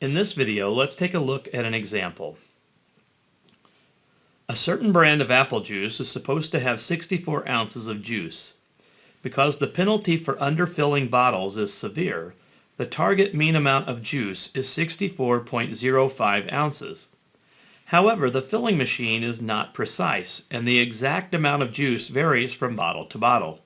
In this video, let's take a look at an example. A certain brand of apple juice is supposed to have 64 ounces of juice. Because the penalty for underfilling bottles is severe, the target mean amount of juice is 64.05 ounces. However, the filling machine is not precise, and the exact amount of juice varies from bottle to bottle.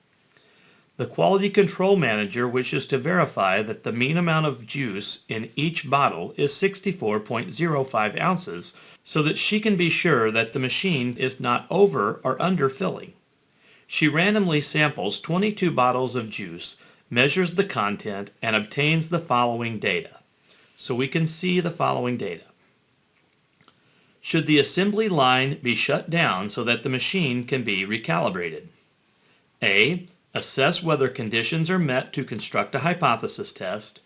The quality control manager wishes to verify that the mean amount of juice in each bottle is 64.05 ounces so that she can be sure that the machine is not over or under filling. She randomly samples 22 bottles of juice, measures the content, and obtains the following data. So we can see the following data. Should the assembly line be shut down so that the machine can be recalibrated? A. Assess whether conditions are met to construct a hypothesis test.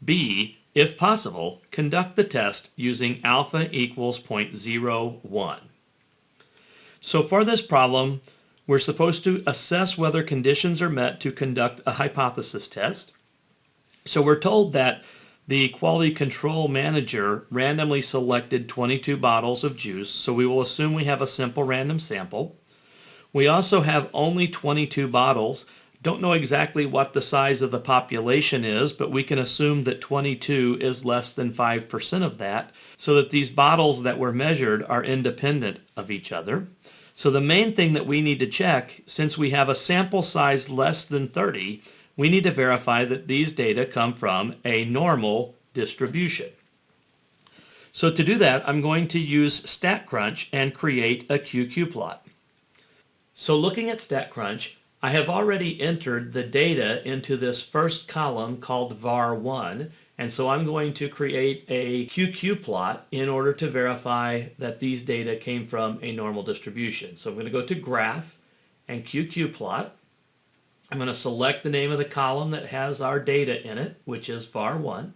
B. If possible, conduct the test using alpha equals 0.01. So for this problem, we're supposed to assess whether conditions are met to conduct a hypothesis test. So we're told that the quality control manager randomly selected 22 bottles of juice, so we will assume we have a simple random sample. We also have only 22 bottles. Don't know exactly what the size of the population is, but we can assume that 22 is less than 5% of that, so that these bottles that were measured are independent of each other. So the main thing that we need to check, since we have a sample size less than 30, we need to verify that these data come from a normal distribution. So to do that, I'm going to use StatCrunch and create a QQ plot. So looking at StatCrunch, I have already entered the data into this first column called var1, and so I'm going to create a QQ plot in order to verify that these data came from a normal distribution. So I'm going to go to Graph and QQ plot. I'm going to select the name of the column that has our data in it, which is var1.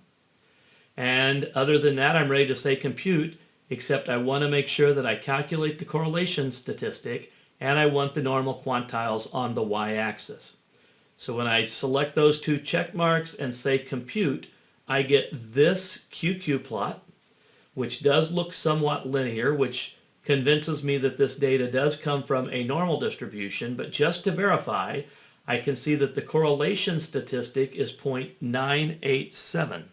And other than that, I'm ready to say compute, except I want to make sure that I calculate the correlation statistic and I want the normal quantiles on the y-axis. So when I select those two check marks and say compute, I get this QQ plot, which does look somewhat linear, which convinces me that this data does come from a normal distribution, but just to verify, I can see that the correlation statistic is 0.987.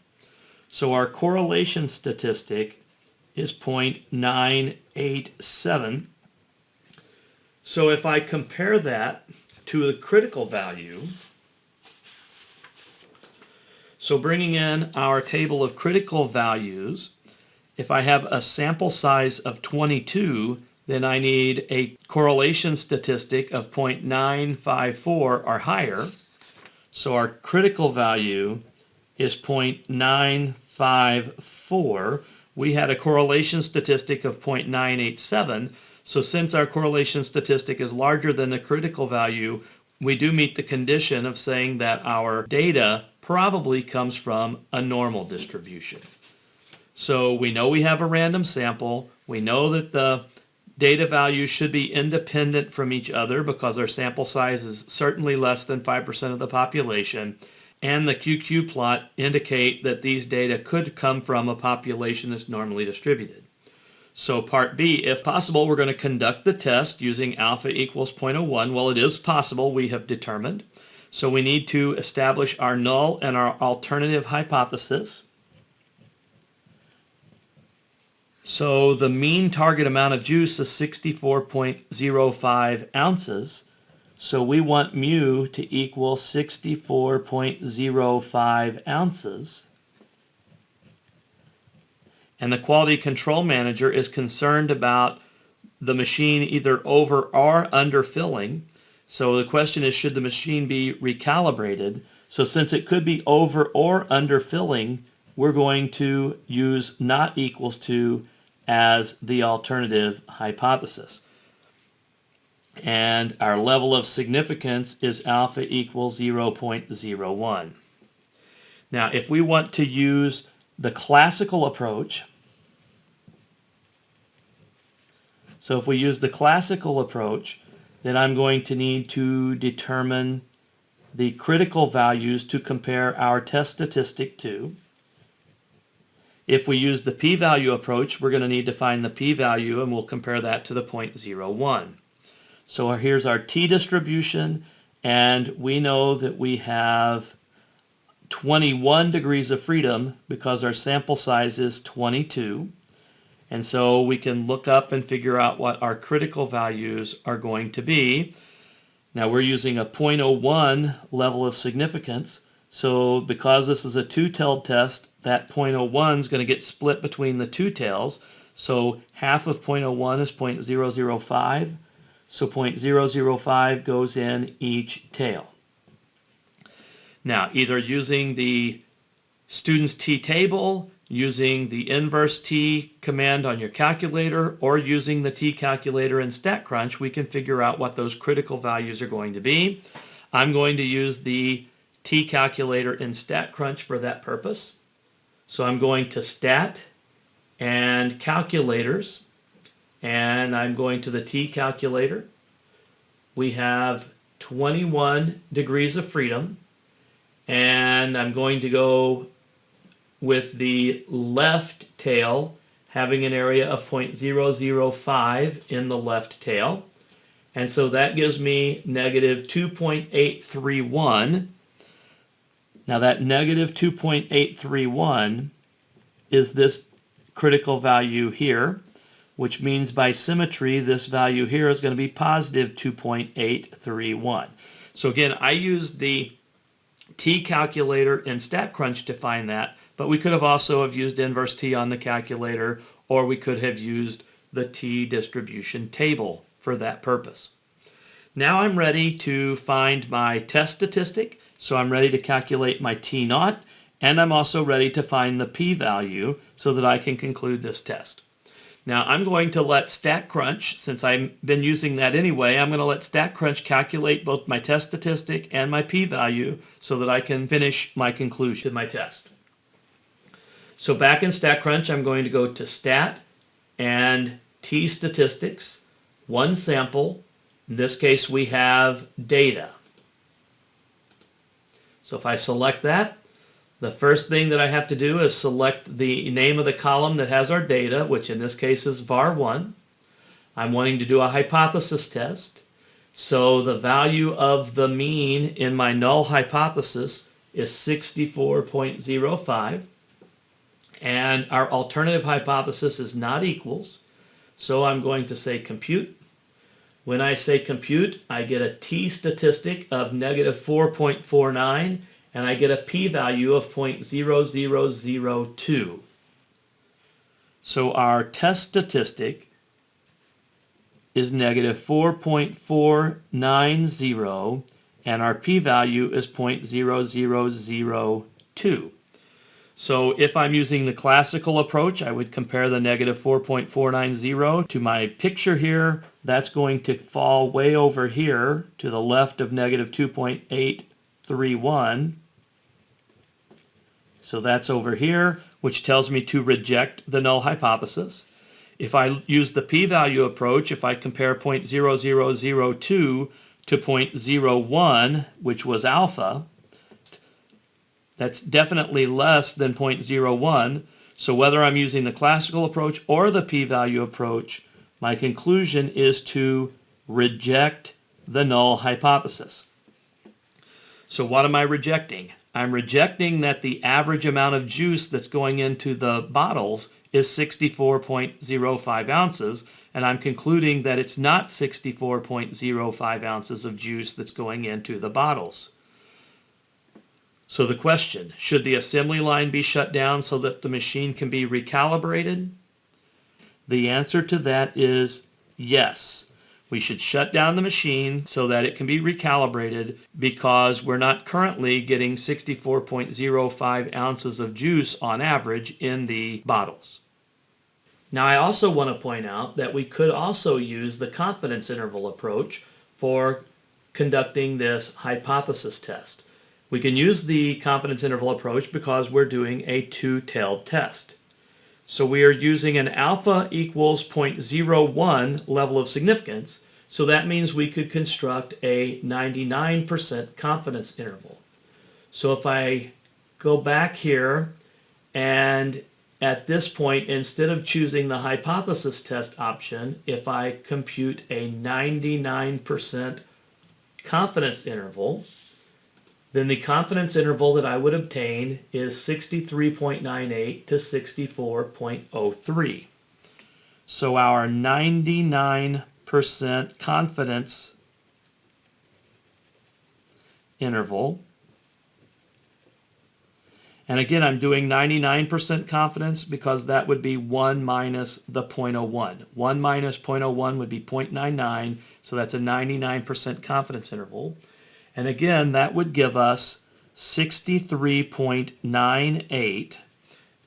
So our correlation statistic is 0.987. So if I compare that to the critical value, so bringing in our table of critical values, if I have a sample size of 22, then I need a correlation statistic of 0.954 or higher. So our critical value is 0.954. We had a correlation statistic of 0.987. So since our correlation statistic is larger than the critical value, we do meet the condition of saying that our data probably comes from a normal distribution. So we know we have a random sample. We know that the data values should be independent from each other because our sample size is certainly less than 5% of the population. And the QQ plot indicate that these data could come from a population that's normally distributed. So part B, if possible, we're going to conduct the test using alpha equals 0.01. Well, it is possible, we have determined. So we need to establish our null and our alternative hypothesis. So the mean target amount of juice is 64.05 ounces. So we want mu to equal 64.05 ounces. And the quality control manager is concerned about the machine either over or under filling. So the question is, should the machine be recalibrated? So since it could be over or under filling, we're going to use not equals to as the alternative hypothesis. And our level of significance is alpha equals 0.01. Now, if we want to use the classical approach, so if we use the classical approach, then I'm going to need to determine the critical values to compare our test statistic to. If we use the p-value approach, we're going to need to find the p-value, and we'll compare that to the 0.01. So here's our t-distribution, and we know that we have 21 degrees of freedom because our sample size is 22. And so we can look up and figure out what our critical values are going to be. Now we're using a 0.01 level of significance. So because this is a two-tailed test, that 0.01 is going to get split between the two tails. So half of 0.01 is 0.005. So 0.005 goes in each tail. Now, either using the student's t-table, using the inverse t command on your calculator, or using the t-calculator in StatCrunch, we can figure out what those critical values are going to be. I'm going to use the t-calculator in StatCrunch for that purpose. So I'm going to Stat and Calculators, and I'm going to the t-calculator. We have 21 degrees of freedom. And I'm going to go with the left tail having an area of 0.005 in the left tail. And so that gives me negative 2.831. Now that negative 2.831 is this critical value here, which means by symmetry this value here is going to be positive 2.831. So again, I used the t-calculator in StatCrunch to find that, but we could have also have used inverse t on the calculator, or we could have used the t-distribution table for that purpose. Now I'm ready to find my test statistic, so I'm ready to calculate my t-naught, and I'm also ready to find the p-value so that I can conclude this test. Now I'm going to let StatCrunch, since I've been using that anyway, I'm going to let StatCrunch calculate both my test statistic and my p-value so that I can finish my conclusion to my test. So back in StatCrunch, I'm going to go to Stat and t-statistics, one sample. In this case, we have data. So if I select that, the first thing that I have to do is select the name of the column that has our data, which in this case is var1. I'm wanting to do a hypothesis test. So the value of the mean in my null hypothesis is 64.05. And our alternative hypothesis is not equals. So I'm going to say compute. When I say compute, I get a t-statistic of negative 4.49. And I get a p-value of 0.0002. So our test statistic is negative 4.490, and our p-value is 0.0002. So if I'm using the classical approach, I would compare the negative 4.490 to my picture here. That's going to fall way over here to the left of negative 2.831. So that's over here, which tells me to reject the null hypothesis. If I use the p-value approach, if I compare 0.0002 to 0.01, which was alpha, that's definitely less than 0.01. So whether I'm using the classical approach or the p-value approach, my conclusion is to reject the null hypothesis. So what am I rejecting? I'm rejecting that the average amount of juice that's going into the bottles is 64.05 ounces, and I'm concluding that it's not 64.05 ounces of juice that's going into the bottles. So the question, should the assembly line be shut down so that the machine can be recalibrated? The answer to that is yes. We should shut down the machine so that it can be recalibrated because we're not currently getting 64.05 ounces of juice on average in the bottles. Now I also want to point out that we could also use the confidence interval approach for conducting this hypothesis test. We can use the confidence interval approach because we're doing a two-tailed test. So we are using an alpha equals 0.01 level of significance, so that means we could construct a 99% confidence interval. So if I go back here and at this point, instead of choosing the hypothesis test option, if I compute a 99% confidence interval, then the confidence interval that I would obtain is 63.98 to 64.03. So our 99% confidence interval, and again I'm doing 99% confidence because that would be 1 minus the 0.01. 1 minus 0.01 would be 0.99, so that's a 99% confidence interval. And again, that would give us 63.98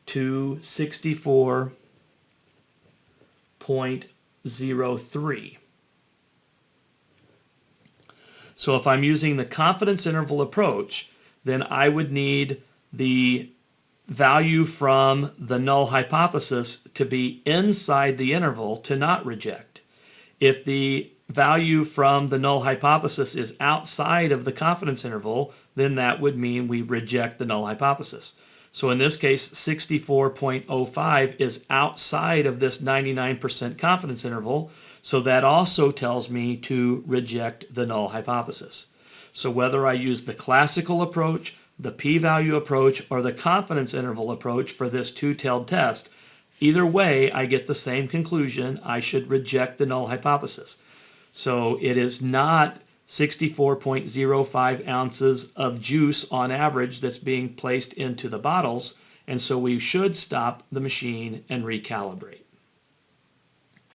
to 64.03. So if I'm using the confidence interval approach, then I would need the value from the null hypothesis to be inside the interval to not reject. If the value from the null hypothesis is outside of the confidence interval, then that would mean we reject the null hypothesis. So in this case, 64.05 is outside of this 99% confidence interval, so that also tells me to reject the null hypothesis. So whether I use the classical approach, the p-value approach, or the confidence interval approach for this two-tailed test, either way I get the same conclusion. I should reject the null hypothesis. So it is not 64.05 ounces of juice on average that's being placed into the bottles, and so we should stop the machine and recalibrate.